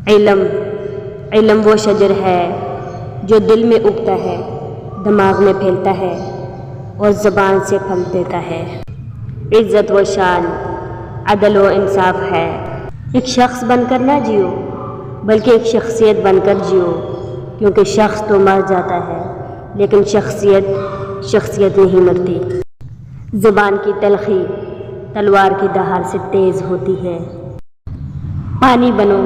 علم علم وہ شجر ہے جو دل میں اگتا ہے، دماغ میں پھیلتا ہے اور زبان سے پھل دیتا ہے۔ عزت و شان، عدل و انصاف ہے۔ ایک شخص بن کر نہ جیو بلکہ ایک شخصیت بن کر جیو، کیونکہ شخص تو مر جاتا ہے لیکن شخصیت نہیں مرتی۔ زبان کی تلخی تلوار کی دھار سے تیز ہوتی ہے۔ پانی بنو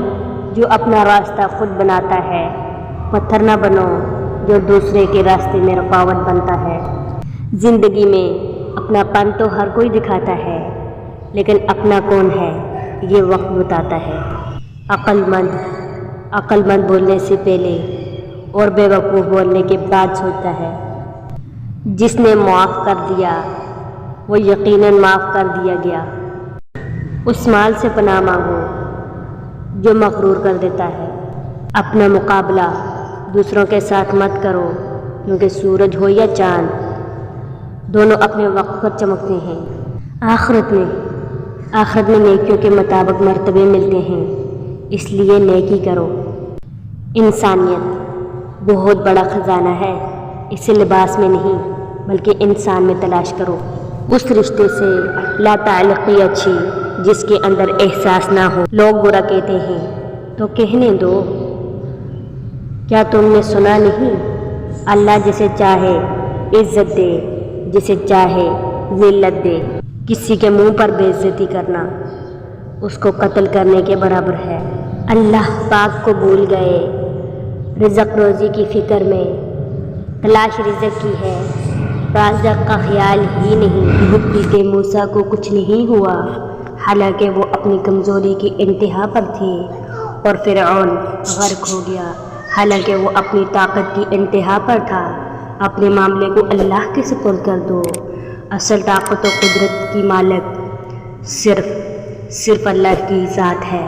جو اپنا راستہ خود بناتا ہے، پتھر نہ بنو جو دوسرے کے راستے میں رکاوٹ بنتا ہے۔ زندگی میں اپنا پن تو ہر کوئی دکھاتا ہے، لیکن اپنا کون ہے یہ وقت بتاتا ہے۔ عقل مند بولنے سے پہلے اور بے وقوف بولنے کے بعد سوچتا ہے۔ جس نے معاف کر دیا وہ یقیناً معاف کر دیا گیا۔ اس مال سے پناہ مانگو جو مغرور کر دیتا ہے۔ اپنا مقابلہ دوسروں کے ساتھ مت کرو، کیونکہ سورج ہو یا چاند دونوں اپنے وقت پر چمکتے ہیں۔ آخرت میں نیکیوں کے مطابق مرتبے ملتے ہیں، اس لیے نیکی کرو۔ انسانیت بہت بڑا خزانہ ہے، اسے لباس میں نہیں بلکہ انسان میں تلاش کرو۔ اس رشتے سے لا تعلقی اچھی جس کے اندر احساس نہ ہو۔ لوگ برا کہتے ہیں تو کہنے دو، کیا تم نے سنا نہیں؟ اللہ جسے چاہے عزت دے، جسے چاہے ذلت دے۔ کسی کے منہ پر بے عزتی کرنا اس کو قتل کرنے کے برابر ہے۔ اللہ پاک کو بھول گئے، رزق روزی کی فکر میں تلاش رزق کی ہے، رازق کا خیال ہی نہیں۔ بھٹی موسیٰ کو کچھ نہیں ہوا، حالانکہ وہ اپنی کمزوری کی انتہا پر تھے، اور فرعون غرق ہو گیا حالانکہ وہ اپنی طاقت کی انتہا پر تھا۔ اپنے معاملے کو اللہ کے سپرد کر دو، اصل طاقت و قدرت کی مالک صرف اللہ کی ذات ہے۔